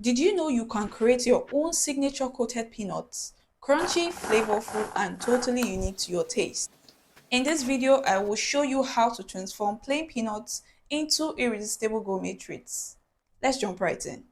Did you know you can create your own signature coated peanuts? Crunchy, flavorful, and totally unique to your taste. In this video, I will show you how to transform plain peanuts into irresistible gourmet treats. Let's jump right in.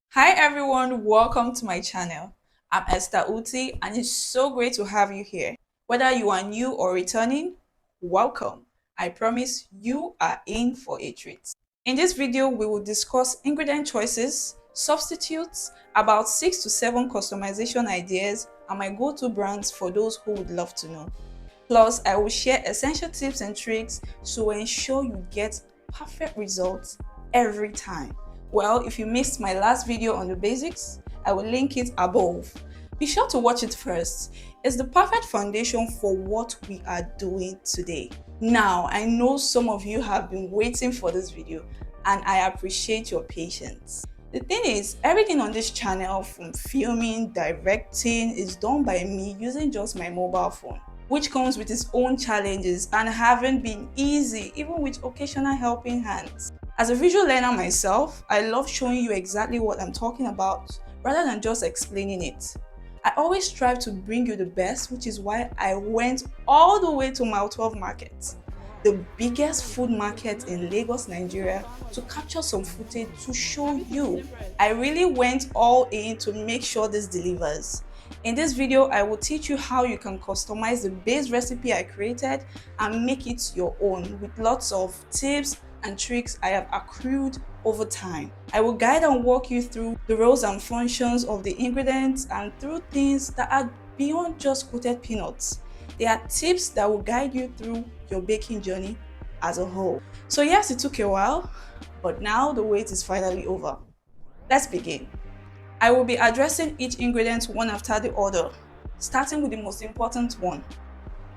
Hi everyone, welcome to my channel. I'm Esther Uti and it's so great to have you here. Whether you are new or returning, welcome. I promise you are in for a treat. In this video, we will discuss ingredient choices, substitutes, about 6 to 7 customization ideas, and my go-to brands for those who would love to know. Plus, I will share essential tips and tricks to ensure you get perfect results every time. Well, if you missed my last video on the basics, I will link it above. Be sure to watch it first. It's the perfect foundation for what we are doing today. Now, I know some of you have been waiting for this video and I appreciate your patience. The thing is, everything on this channel, from filming, directing, is done by me using just my mobile phone, which comes with its own challenges and haven't been easy, even with occasional helping hands. As a visual learner myself, I love showing you exactly what I'm talking about rather than just explaining it. I always strive to bring you the best, which is why I went all the way to Mile 12 Market, the biggest food market in Lagos, Nigeria, to capture some footage to show you. I really went all in to make sure this delivers. In this video, I will teach you how you can customize the base recipe I created and make it your own with lots of tips and tricks I have accrued over time. I will guide and walk you through the roles and functions of the ingredients and through things that are beyond just coated peanuts. They are tips that will guide you through your baking journey as a whole. So yes, it took a while, but now the wait is finally over. Let's begin. I will be addressing each ingredient one after the other, starting with the most important one,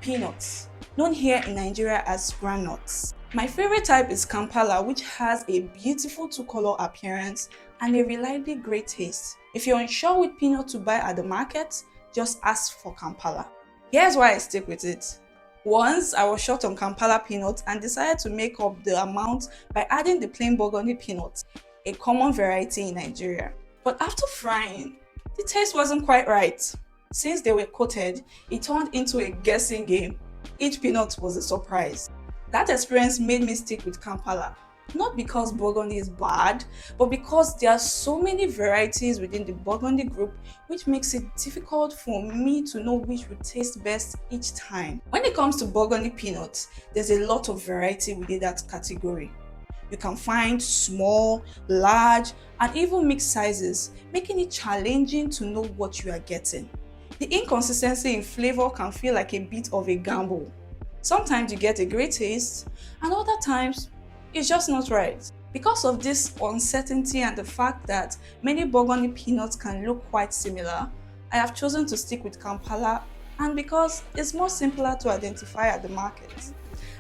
peanuts, known here in Nigeria as groundnuts. My favorite type is Kampala, which has a beautiful two-color appearance and a reliably great taste. If you're unsure which peanut to buy at the market, just ask for Kampala. Here's why I stick with it. Once I was short on Kampala peanuts and decided to make up the amount by adding the plain burgundy peanuts, a common variety in Nigeria. But after frying, the taste wasn't quite right. Since they were coated, it turned into a guessing game. Each peanut was a surprise. That experience made me stick with Kampala, not because burgundy is bad, but because there are so many varieties within the burgundy group, which makes it difficult for me to know which would taste best each time. When it comes to burgundy peanuts, there's a lot of variety within that category. You can find small, large, and even mixed sizes, making it challenging to know what you are getting. The inconsistency in flavor can feel like a bit of a gamble. Sometimes you get a great taste, and other times it's just not right. Because of this uncertainty and the fact that many burgundy peanuts can look quite similar, I have chosen to stick with Kampala, and because it's more simpler to identify at the market.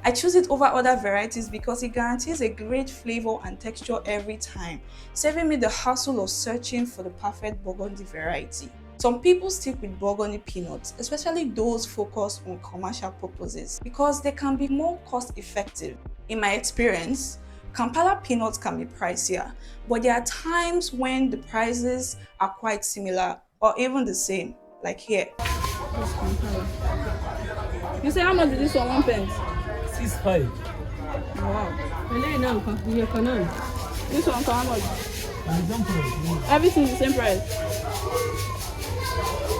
I choose it over other varieties because it guarantees a great flavor and texture every time, saving me the hassle of searching for the perfect burgundy variety. Some people stick with burgundy peanuts, especially those focused on commercial purposes, because they can be more cost-effective. In my experience, Kampala peanuts can be pricier, but there are times when the prices are quite similar or even the same, like here. You say how much is this one? 1 pence. 6.5. Wow. This one how much? And example, Everything's the same price.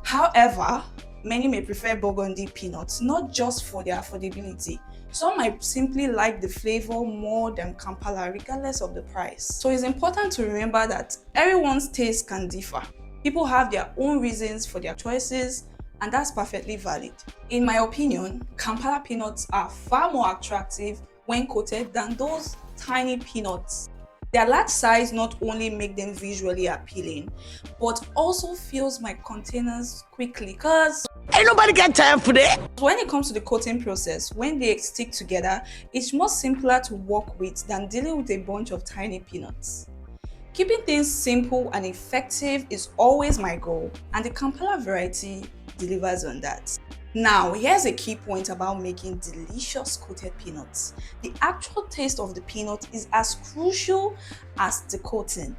However, many may prefer burgundy peanuts, not just for their affordability. Some might simply like the flavor more than Kampala, regardless of the price. So it's important to remember that everyone's taste can differ. People have their own reasons for their choices, and that's perfectly valid. In my opinion, Kampala peanuts are far more attractive when coated than those tiny peanuts. Their large size not only make them visually appealing, but also fills my containers quickly because ain't nobody got time for that. when it comes to the coating process, when they stick together, it's much simpler to work with than dealing with a bunch of tiny peanuts. Keeping things simple and effective is always my goal, and the Kampala variety delivers on that. Now, here's a key point about making delicious coated peanuts. The actual taste of the peanut is as crucial as the coating.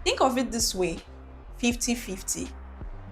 Think of it this way, 50-50.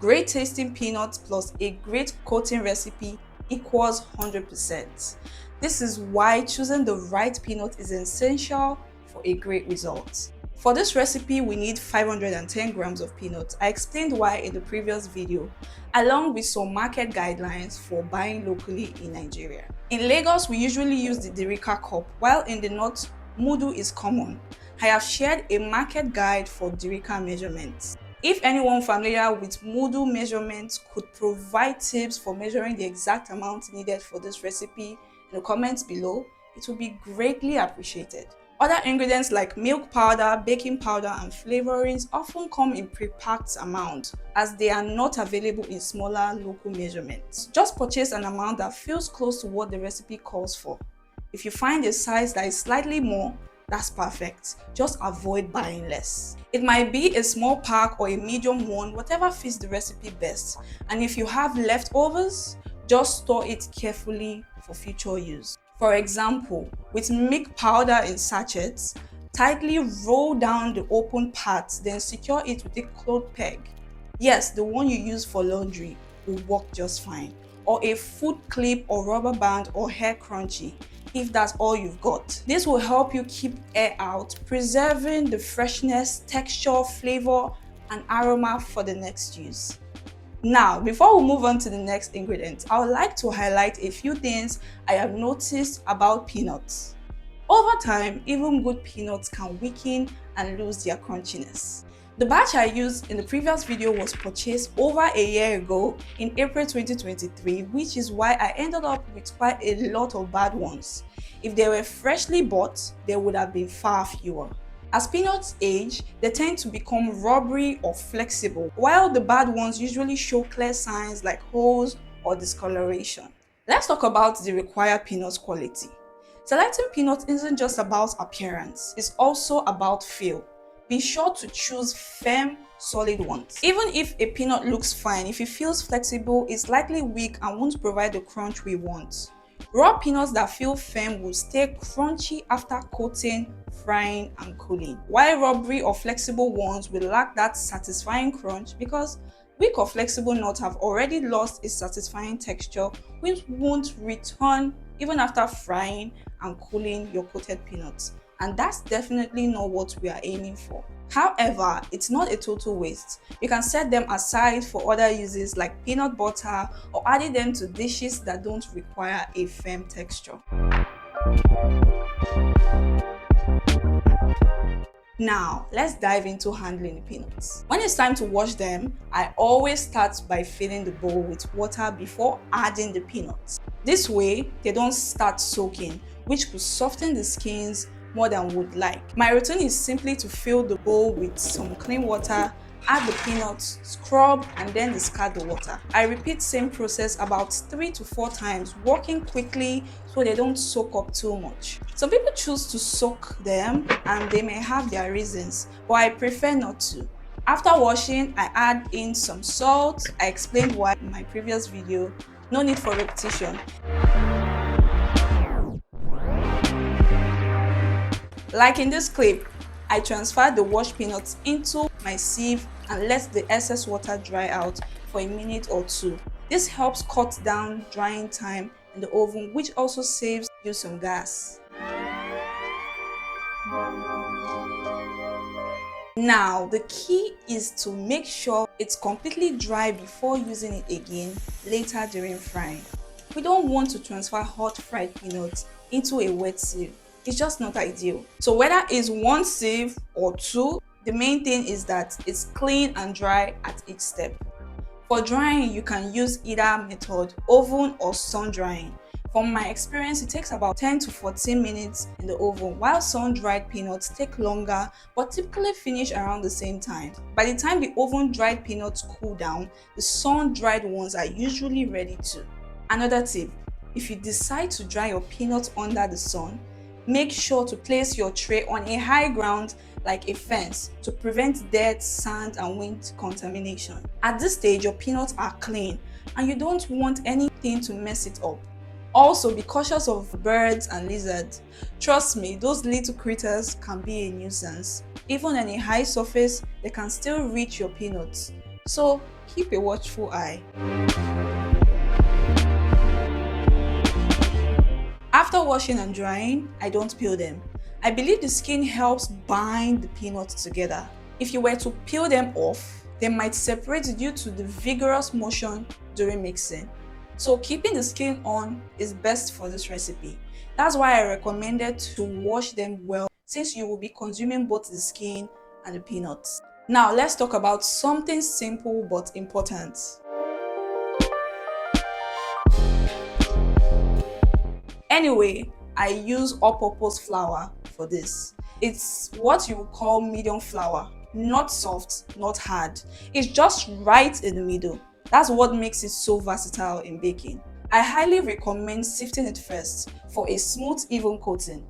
Great tasting peanuts plus a great coating recipe equals 100%. This is why choosing the right peanut is essential for a great result. For this recipe, we need 510 grams of peanuts. I explained why in the previous video, along with some market guidelines for buying locally in Nigeria. In Lagos, we usually use the Derica cup, while in the north, Mudu is common. I have shared a market guide for Derica measurements. If anyone familiar with Mudu measurements could provide tips for measuring the exact amount needed for this recipe in the comments below, it would be greatly appreciated. Other ingredients like milk powder, baking powder, and flavorings often come in pre-packed amounts as they are not available in smaller local measurements. Just purchase an amount that feels close to what the recipe calls for. If you find a size that is slightly more, that's perfect. Just avoid buying less. It might be a small pack or a medium one, whatever fits the recipe best. And if you have leftovers, just store it carefully for future use. For example, with milk powder in sachets, tightly roll down the open part, then secure it with a cloth peg. Yes, the one you use for laundry will work just fine. Or a foot clip or rubber band or hair scrunchie if that's all you've got. This will help you keep air out, preserving the freshness, texture, flavor, and aroma for the next use. Now, before we move on to the next ingredient, I would like to highlight a few things I have noticed about peanuts. Over time, even good peanuts can weaken and lose their crunchiness. The batch I used in the previous video was purchased over a year ago in April 2023, which is why I ended up with quite a lot of bad ones. If they were freshly bought, there would have been far fewer. As peanuts age, they tend to become rubbery or flexible, while the bad ones usually show clear signs like holes or discoloration. Let's talk about the required peanut quality. Selecting peanuts isn't just about appearance, it's also about feel. Be sure to choose firm, solid ones. Even if a peanut looks fine, if it feels flexible, it's likely weak and won't provide the crunch we want. Raw peanuts that feel firm will stay crunchy after coating, frying, and cooling, while rubbery or flexible ones will lack that satisfying crunch because weak or flexible nuts have already lost its satisfying texture, which won't return even after frying and cooling your coated peanuts. And that's definitely not what we are aiming for. However, it's not a total waste. You can set them aside for other uses like peanut butter or adding them to dishes that don't require a firm texture. Now, let's dive into handling the peanuts. When it's time to wash them, I always start by filling the bowl with water before adding the peanuts. This way, they don't start soaking, which could soften the skins more than would like. My routine is simply to fill the bowl with some clean water, add the peanuts, scrub, and then discard the water. I repeat same process about 3 to 4 times, working quickly so they don't soak up too much. Some people choose to soak them and they may have their reasons, but I prefer not to. After washing, I add in some salt. I explained why in my previous video, no need for repetition. Like in this clip, I transfer the washed peanuts into my sieve and let the excess water dry out for a minute or two. This helps cut down drying time in the oven, which also saves you some gas. Now, the key is to make sure it's completely dry before using it again later during frying. We don't want to transfer hot fried peanuts into a wet sieve. It's just not ideal. So whether it's one sieve or two, the main thing is that it's clean and dry at each step. For drying, you can use either method, oven or sun drying. From my experience, it takes about 10 to 14 minutes in the oven, while sun-dried peanuts take longer but typically finish around the same time. By the time the oven-dried peanuts cool down, the sun-dried ones are usually ready too. Another tip, if you decide to dry your peanuts under the sun, Make sure to place your tray on a high ground like a fence to prevent dirt, sand, and wind contamination. At this stage, your peanuts are clean and you don't want anything to mess it up. Also, be cautious of birds and lizards. Trust me, those little critters can be a nuisance. Even on a high surface, they can still reach your peanuts. So keep a watchful eye. After washing and drying, I don't peel them. I believe the skin helps bind the peanuts together. If you were to peel them off, they might separate due to the vigorous motion during mixing. So keeping the skin on is best for this recipe. That's why I recommended to wash them well, since you will be consuming both the skin and the peanuts. Now let's talk about something simple but important. Anyway, I use all-purpose flour for this. It's what you would call medium flour, not soft, not hard. It's just right in the middle. That's what makes it so versatile in baking. I highly recommend sifting it first for a smooth, even coating.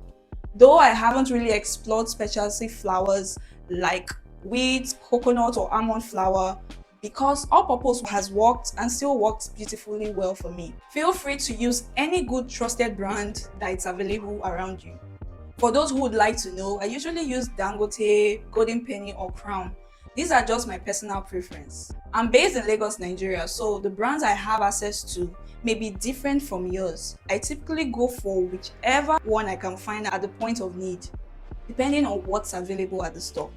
Though I haven't really explored specialty flours like wheat, coconut, or almond flour, because all-purpose has worked and still works beautifully well for me. Feel free to use any good trusted brand that is available around you. For those who would like to know, I usually use Dangote, Golden Penny, or Crown. These are just my personal preference. I'm based in Lagos, Nigeria, so the brands I have access to may be different from yours. I typically go for whichever one I can find at the point of need, depending on what's available at the store.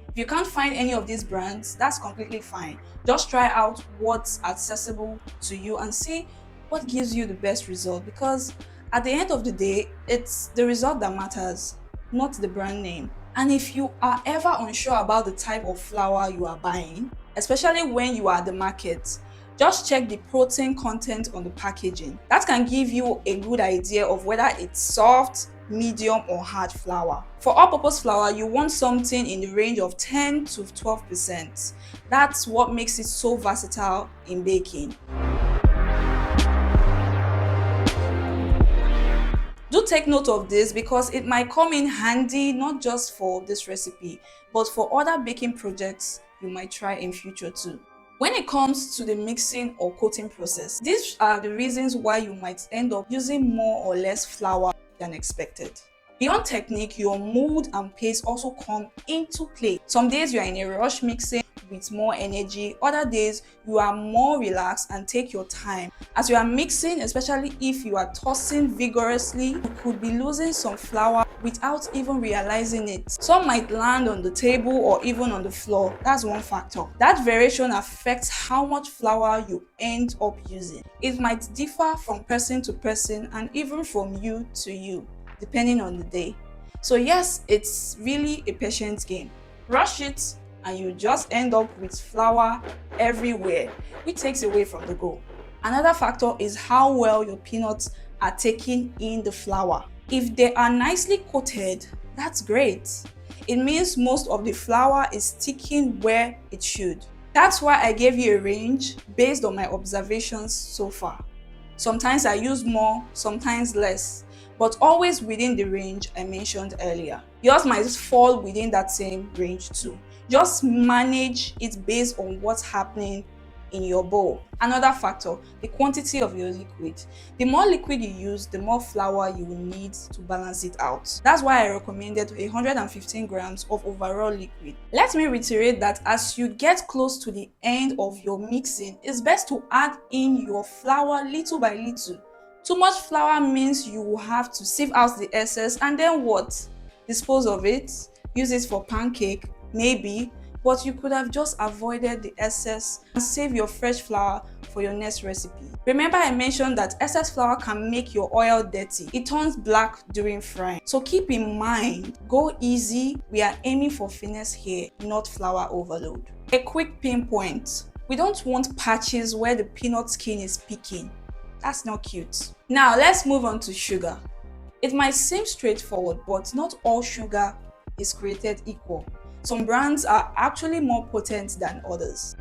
If you can't find any of these brands, that's completely fine. Just try out what's accessible to you and see what gives you the best result, because at the end of the day, it's the result that matters, not the brand name. And if you are ever unsure about the type of flour you are buying, especially when you are at the market, just check the protein content on the packaging. That can give you a good idea of whether it's soft, medium, or hard flour. For all-purpose flour, you want something in the range of 10 to 12%. That's what makes it so versatile in baking. Do take note of this because it might come in handy not just for this recipe, but for other baking projects you might try in future too. When it comes to the mixing or coating process, these are the reasons why you might end up using more or less flour than expected. Beyond technique, your mood and pace also come into play. Some days you are in a rush mixing with more energy, other days you are more relaxed and take your time. As you are mixing, especially if you are tossing vigorously, you could be losing some flour without even realizing it. Some might land on the table or even on the floor. That's one factor. That variation affects how much flour you end up using. It might differ from person to person and even from you to you, depending on the day. So yes, it's really a patient game. Rush it and you just end up with flour everywhere, which takes away from the goal. Another factor is how well your peanuts are taking in the flour. If they are nicely coated, that's great. It means most of the flour is sticking where it should. That's why I gave you a range based on my observations so far. Sometimes I use more, sometimes less, but always within the range I mentioned earlier. Yours might fall within that same range too. Just manage it based on what's happening in your bowl. Another factor, the quantity of your liquid. The more liquid you use, the more flour you will need to balance it out. That's why I recommended 115 grams of overall liquid. Let me reiterate that as you get close to the end of your mixing, it's best to add in your flour little by little. Too much flour means you will have to sieve out the excess and then what? Dispose of it, use it for pancake, maybe, but you could have just avoided the excess and save your fresh flour for your next recipe. Remember I mentioned that excess flour can make your oil dirty. It turns black during frying. So keep in mind, go easy. We are aiming for finesse here, not flour overload. A quick pinpoint. We don't want patches where the peanut skin is peeking. That's not cute. Now let's move on to sugar. It might seem straightforward, but not all sugar is created equal. Some brands are actually more potent than others.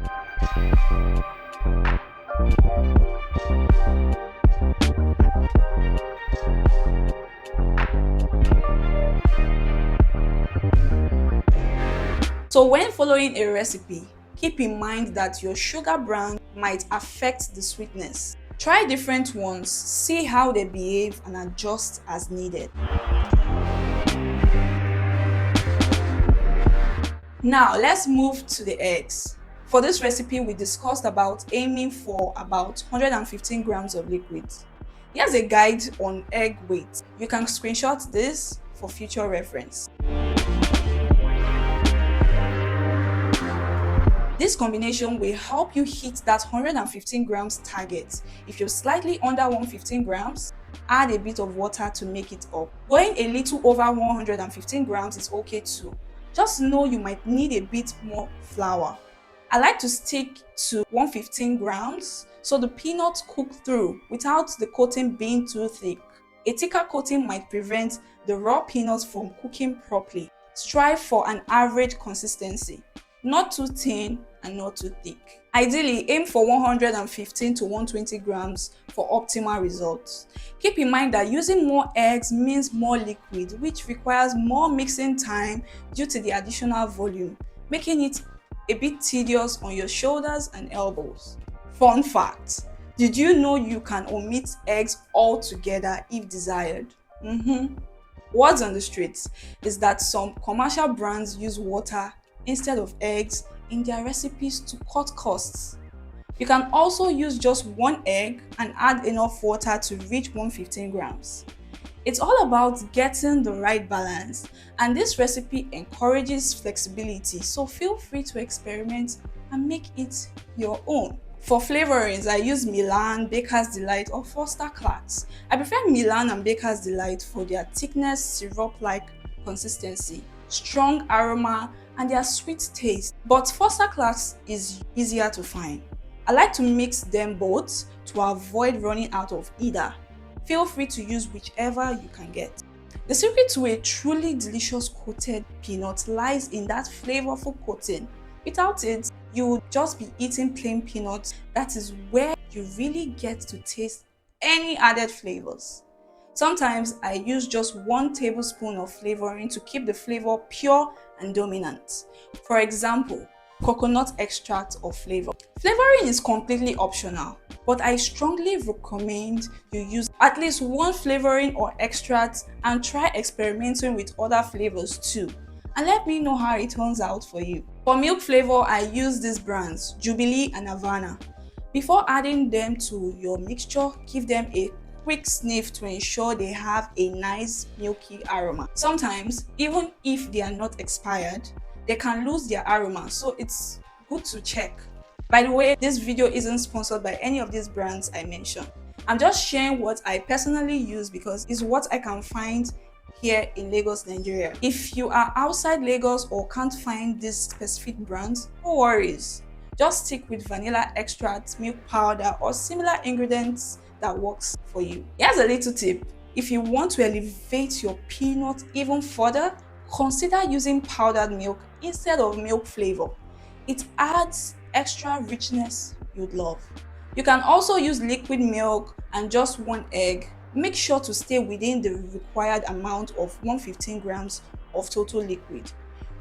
So when following a recipe, keep in mind that your sugar brand might affect the sweetness. Try different ones, see how they behave and adjust as needed. Now let's move to the eggs. For this recipe, we discussed about aiming for about 115 grams of liquid. Here's a guide on egg weight. You can screenshot this for future reference. This combination will help you hit that 115 grams target. If you're slightly under 115 grams, add a bit of water to make it up. Going a little over 115 grams is okay too. Just know you might need a bit more flour. I like to stick to 115 grams so the peanuts cook through without the coating being too thick. A thicker coating might prevent the raw peanuts from cooking properly. Strive for an average consistency, not too thin and not too thick. Ideally, aim for 115 to 120 grams for optimal results. Keep in mind that using more eggs means more liquid, which requires more mixing time due to the additional volume, making it a bit tedious on your shoulders and elbows. Fun fact: did you know you can omit eggs altogether if desired? Words on the streets is that some commercial brands use water instead of eggs in their recipes to cut costs. You can also use just one egg and add enough water to reach 115 grams. It's all about getting the right balance, and this recipe encourages flexibility, so feel free to experiment and make it your own. For flavorings, I use Milan, Baker's Delight or Foster Clark's. I prefer Milan and Baker's Delight for their thickness, syrup-like consistency, strong aroma, and their sweet taste. But Foster Clark's is easier to find. I like to mix them both to avoid running out of either. Feel free to use whichever you can get. The secret to a truly delicious coated peanut lies in that flavorful coating. Without it, you would just be eating plain peanuts. That is where you really get to taste any added flavors. Sometimes I use just 1 tablespoon of flavoring to keep the flavor pure and dominant. For example, coconut extract or flavor. Flavoring is completely optional, but I strongly recommend you use at least 1 flavoring or extract and try experimenting with other flavors too. And let me know how it turns out for you. For milk flavor, I use these brands, Jubilee and Havana. Before adding them to your mixture, give them a quick sniff to ensure they have a nice milky aroma. Sometimes, even if they are not expired, they can lose their aroma, so it's good to check. By the way, this video isn't sponsored by any of these brands I mentioned. I'm just sharing what I personally use because it's what I can find here in Lagos, Nigeria. If you are outside Lagos or can't find these specific brands, no worries. Just stick with vanilla extract, milk powder, or similar ingredients that works for you. Here's a little tip. If you want to elevate your peanut even further, consider using powdered milk instead of milk flavor. It adds extra richness you'd love. You can also use liquid milk and just 1 egg. Make sure to stay within the required amount of 115 grams of total liquid.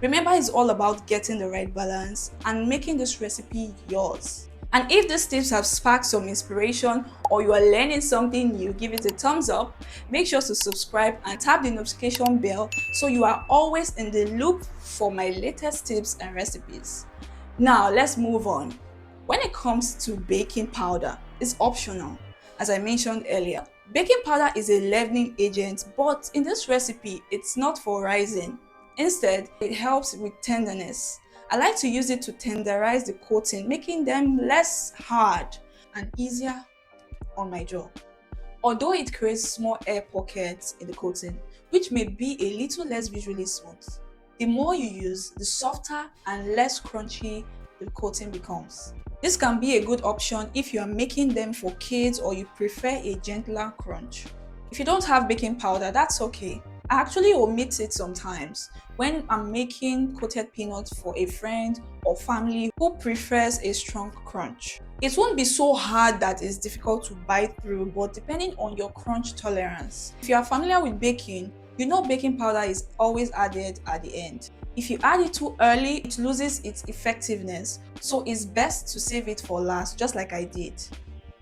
Remember, it's all about getting the right balance and making this recipe yours. And if these tips have sparked some inspiration or you are learning something new, give it a thumbs up. Make sure to subscribe and tap the notification bell so you are always in the loop for my latest tips and recipes. Now let's move on. When it comes to baking powder, it's optional. As I mentioned earlier, baking powder is a leavening agent, but in this recipe, it's not for rising. Instead, it helps with tenderness. I like to use it to tenderize the coating, making them less hard and easier on my jaw. Although it creates small air pockets in the coating, which may be a little less visually smooth. The more you use, the softer and less crunchy the coating becomes. This can be a good option if you are making them for kids or you prefer a gentler crunch. If you don't have baking powder, that's okay. I actually omit it sometimes when I'm making coated peanuts for a friend or family who prefers a strong crunch. It won't be so hard that it's difficult to bite through, but depending on your crunch tolerance. If you are familiar with baking, you know baking powder is always added at the end. If you add it too early, it loses its effectiveness, so it's best to save it for last, just like I did.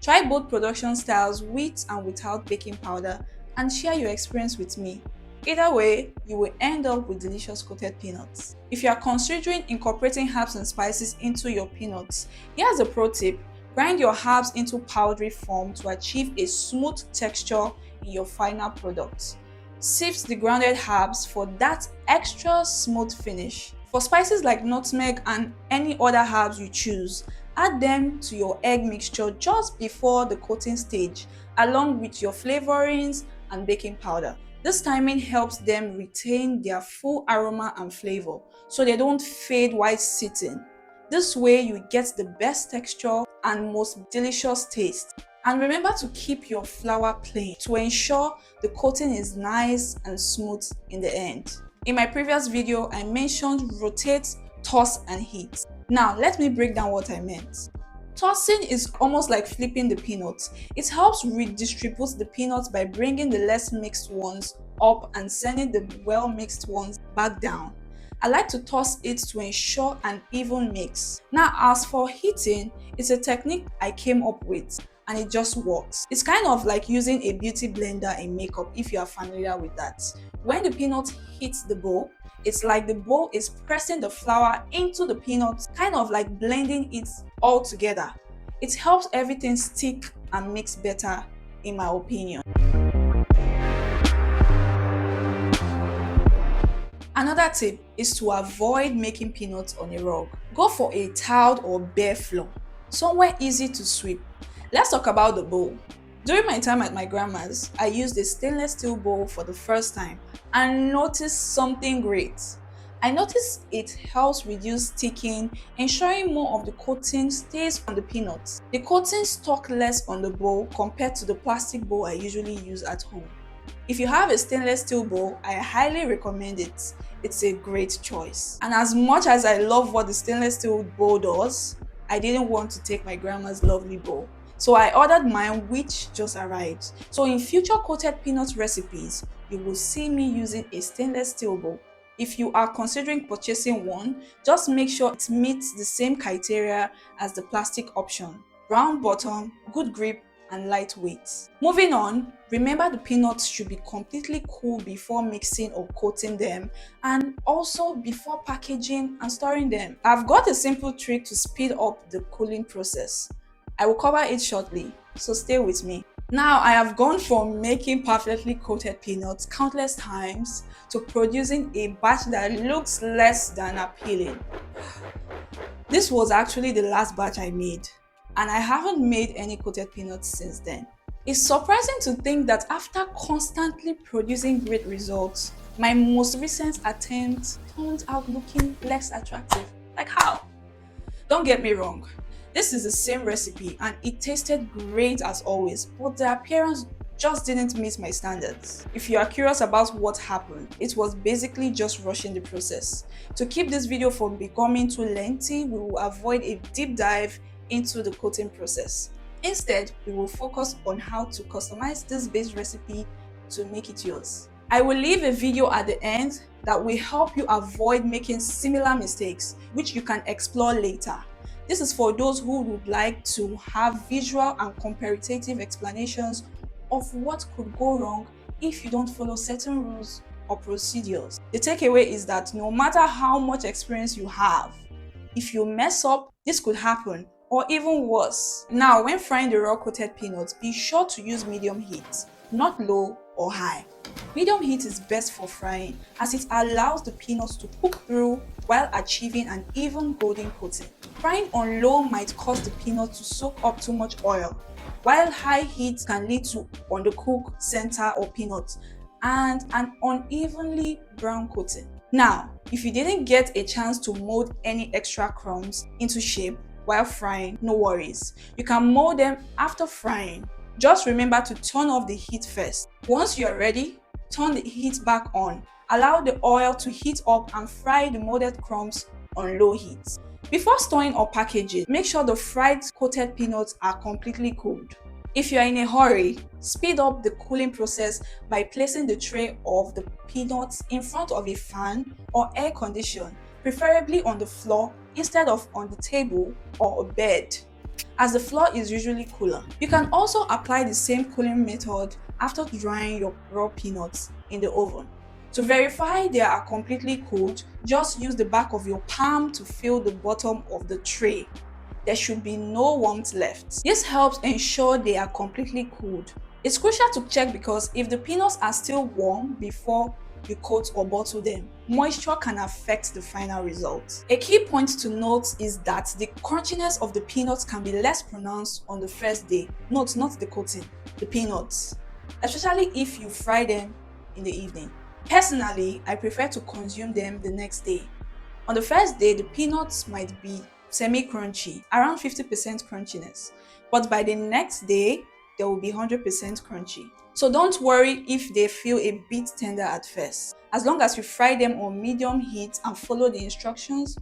Try both production styles with and without baking powder and share your experience with me. Either way, you will end up with delicious coated peanuts. If you are considering incorporating herbs and spices into your peanuts, here's a pro tip. Grind your herbs into powdery form to achieve a smooth texture in your final product. Sift the grounded herbs for that extra smooth finish. For spices like nutmeg and any other herbs you choose, add them to your egg mixture just before the coating stage, along with your flavorings and baking powder. This timing helps them retain their full aroma and flavor, so they don't fade while sitting. This way you get the best texture and most delicious taste. And remember to keep your flour plain to ensure the coating is nice and smooth in the end. In my previous video, I mentioned rotate, toss and heat. Now let me break down what I meant. Tossing is almost like flipping the peanuts. It helps redistribute the peanuts by bringing the less mixed ones up and sending the well mixed ones back down. I like to toss it to ensure an even mix. Now as for heating, it's a technique I came up with and it just works. It's kind of like using a beauty blender in makeup if you are familiar with that. When the peanut hits the bowl, it's like the bowl is pressing the flour into the peanuts, kind of like blending it all together. It helps everything stick and mix better, in my opinion. Another tip is to avoid making peanuts on a rug. Go for a tiled or bare floor, somewhere easy to sweep. Let's talk about the bowl. During my time at my grandma's, I used a stainless steel bowl for the first time and noticed something great. I noticed it helps reduce sticking, ensuring more of the coating stays on the peanuts. The coating stuck less on the bowl compared to the plastic bowl I usually use at home. If you have a stainless steel bowl, I highly recommend it. It's a great choice. And as much as I love what the stainless steel bowl does, I didn't want to take my grandma's lovely bowl. So I ordered mine, which just arrived. So in future coated peanut recipes, you will see me using a stainless steel bowl. If you are considering purchasing one, just make sure it meets the same criteria as the plastic option. Round bottom, good grip, and lightweight. Moving on, remember the peanuts should be completely cool before mixing or coating them, and also before packaging and storing them. I've got a simple trick to speed up the cooling process. I will cover it shortly, so stay with me. Now I have gone from making perfectly coated peanuts countless times to producing a batch that looks less than appealing. This was actually the last batch I made, and I haven't made any coated peanuts since then. It's surprising to think that after constantly producing great results, my most recent attempt turned out looking less attractive. Like how? Don't get me wrong. This is the same recipe and it tasted great as always, but the appearance just didn't meet my standards. If you are curious about what happened, it was basically just rushing the process. To keep this video from becoming too lengthy, we will avoid a deep dive into the coating process. Instead, we will focus on how to customize this base recipe to make it yours. I will leave a video at the end that will help you avoid making similar mistakes, which you can explore later. This is for those who would like to have visual and comparative explanations of what could go wrong if you don't follow certain rules or procedures. The takeaway is that no matter how much experience you have, if you mess up, this could happen, or even worse. Now, when frying the raw coated peanuts, be sure to use medium heat, not low or high. Medium heat is best for frying as it allows the peanuts to cook through while achieving an even golden coating. Frying on low might cause the peanuts to soak up too much oil, while high heat can lead to undercooked center or peanuts and an unevenly brown coating. Now, if you didn't get a chance to mold any extra crumbs into shape while frying, no worries. You can mold them after frying. Just remember to turn off the heat first. Once you are ready, turn the heat back on. Allow the oil to heat up and fry the molded crumbs on low heat. Before storing or packaging, make sure the fried coated peanuts are completely cooled. If you are in a hurry, speed up the cooling process by placing the tray of the peanuts in front of a fan or air condition, preferably on the floor instead of on the table or a bed, as the floor is usually cooler. You can also apply the same cooling method after drying your raw peanuts in the oven. To verify they are completely cooled, just use the back of your palm to feel the bottom of the tray. There should be no warmth left. This helps ensure they are completely cooled. It's crucial to check because if the peanuts are still warm before you coat or bottle them, moisture can affect the final result. A key point to note is that the crunchiness of the peanuts can be less pronounced on the first day. Note, not the coating, the peanuts, especially if you fry them in the evening. Personally, I prefer to consume them the next day. On the first day, the peanuts might be semi-crunchy, around 50% crunchiness, but by the next day, they will be 100% crunchy. So don't worry if they feel a bit tender at first. As long as you fry them on medium heat and follow the instructions,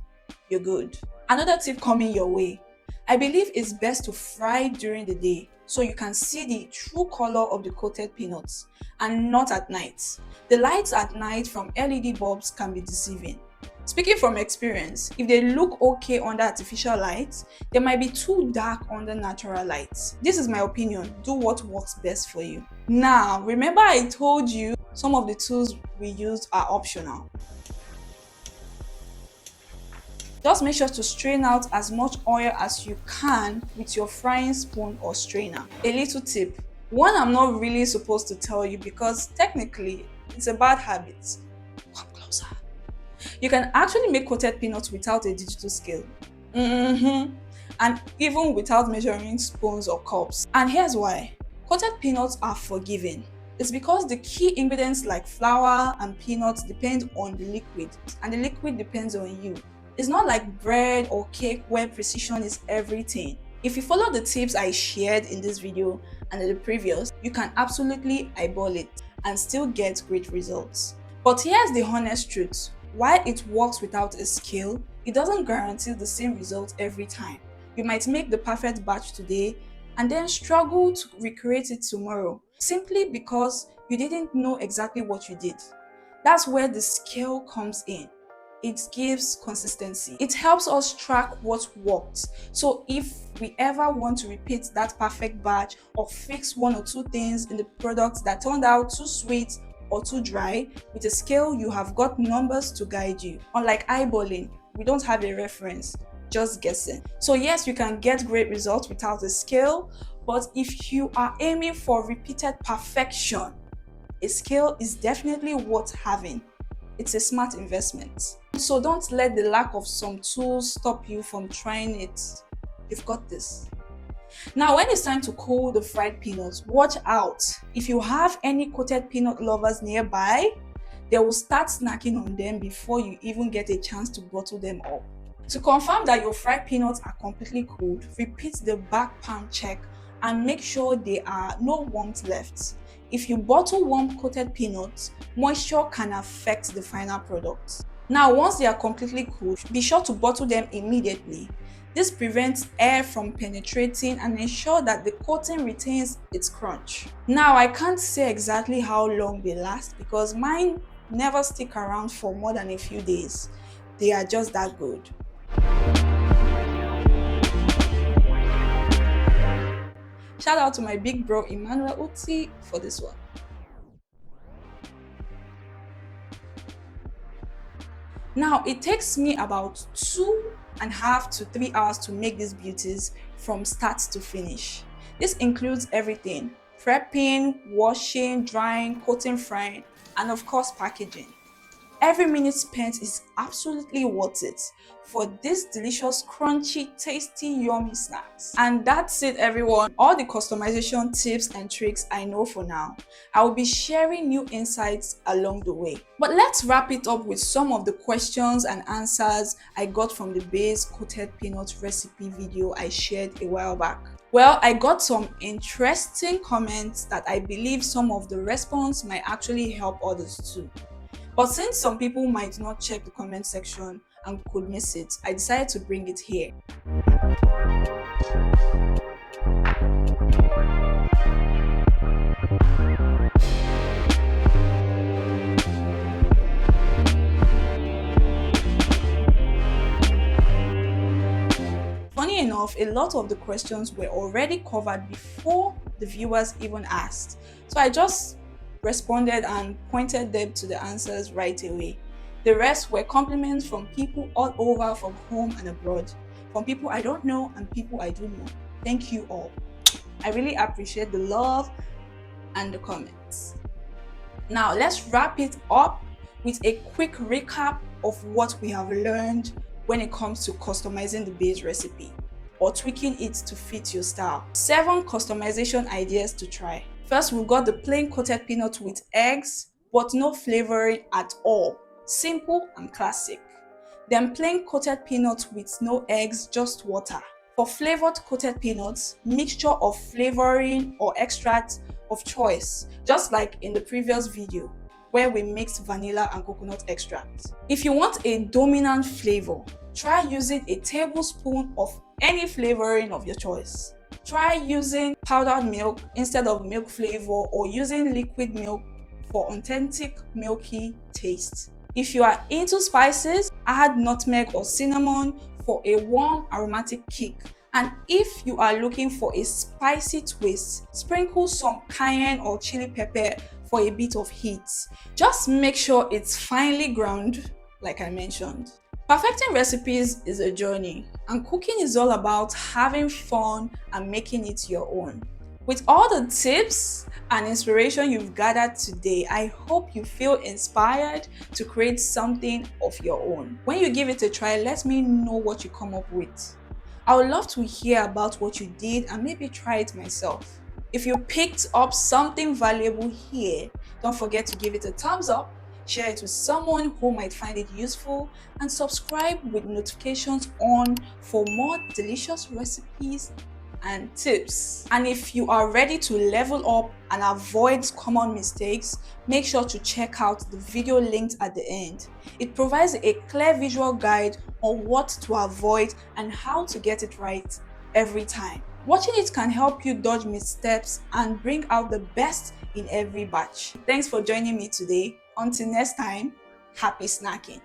you're good. Another tip coming your way. I believe it's best to fry during the day so you can see the true color of the coated peanuts and not at night. The lights at night from LED bulbs can be deceiving. Speaking from experience, if they look okay under artificial lights, they might be too dark under natural lights. This is my opinion. Do what works best for you. Now, remember I told you some of the tools we used are optional. Just make sure to strain out as much oil as you can with your frying spoon or strainer. A little tip, one I'm not really supposed to tell you because technically it's a bad habit. Come closer. You can actually make coated peanuts without a digital scale. And even without measuring spoons or cups. And here's why. Coated peanuts are forgiving. It's because the key ingredients like flour and peanuts depend on the liquid, and the liquid depends on you. It's not like bread or cake where precision is everything. If you follow the tips I shared in this video and in the previous, you can absolutely eyeball it and still get great results. But here's the honest truth. While it works without a scale, it doesn't guarantee the same result every time. You might make the perfect batch today and then struggle to recreate it tomorrow simply because you didn't know exactly what you did. That's where the scale comes in. It gives consistency. It helps us track what worked. So if we ever want to repeat that perfect batch or fix one or two things in the product that turned out too sweet or too dry, with a scale you have got numbers to guide you. Unlike eyeballing, we don't have a reference, just guessing. So yes, you can get great results without a scale, but if you are aiming for repeated perfection, a scale is definitely worth having. It's a smart investment. So don't let the lack of some tools stop you from trying it. You've got this. Now, when it's time to cool the fried peanuts, watch out. If you have any coated peanut lovers nearby, they will start snacking on them before you even get a chance to bottle them up. To confirm that your fried peanuts are completely cooled, repeat the back palm check and make sure there are no warmth left. If you bottle warm coated peanuts, moisture can affect the final product. Now, once they are completely cooled, be sure to bottle them immediately. This prevents air from penetrating and ensures that the coating retains its crunch. Now, I can't say exactly how long they last because mine never stick around for more than a few days. They are just that good. Shout out to my big bro Emmanuel Uti for this one. Now, it takes me about 2.5 to 3 hours to make these beauties from start to finish. This includes everything: prepping, washing, drying, coating, frying, and of course packaging. Every minute spent is absolutely worth it for this delicious, crunchy, tasty, yummy snacks. And that's it, everyone. All the customization tips and tricks I know for now. I will be sharing new insights along the way. But let's wrap it up with some of the questions and answers I got from the base coated peanut recipe video I shared a while back. Well, I got some interesting comments that I believe some of the response might actually help others too. But since some people might not check the comment section and could miss it, I decided to bring it here. enough, a lot of the questions were already covered before the viewers even asked. So I just responded and pointed them to the answers right away. The rest were compliments from people all over, from home and abroad, from people I don't know and people I do know. Thank you all. I really appreciate the love and the comments. Now let's wrap it up with a quick recap of what we have learned when it comes to customizing the base recipe or tweaking it to fit your style. 7 customization ideas to try. First, we've got the plain coated peanut with eggs, but no flavoring at all. Simple and classic. Then plain coated peanuts with no eggs, just water. For flavored coated peanuts, mixture of flavoring or extract of choice, just like in the previous video where we mixed vanilla and coconut extract. If you want a dominant flavor, try using a tablespoon of any flavoring of your choice. Try using powdered milk instead of milk flavor, or using liquid milk for authentic milky taste. If you are into spices, add nutmeg or cinnamon for a warm aromatic kick. And if you are looking for a spicy twist, sprinkle some cayenne or chili pepper for a bit of heat. Just make sure it's finely ground, like I mentioned. Perfecting recipes is a journey, and cooking is all about having fun and making it your own. With all the tips and inspiration you've gathered today, I hope you feel inspired to create something of your own. When you give it a try, let me know what you come up with. I would love to hear about what you did and maybe try it myself. If you picked up something valuable here, don't forget to give it a thumbs up, share it with someone who might find it useful, and subscribe with notifications on for more delicious recipes and tips. And if you are ready to level up and avoid common mistakes, make sure to check out the video linked at the end. It provides a clear visual guide on what to avoid and how to get it right every time. Watching it can help you dodge missteps and bring out the best in every batch. Thanks for joining me today. Until next time, happy snacking.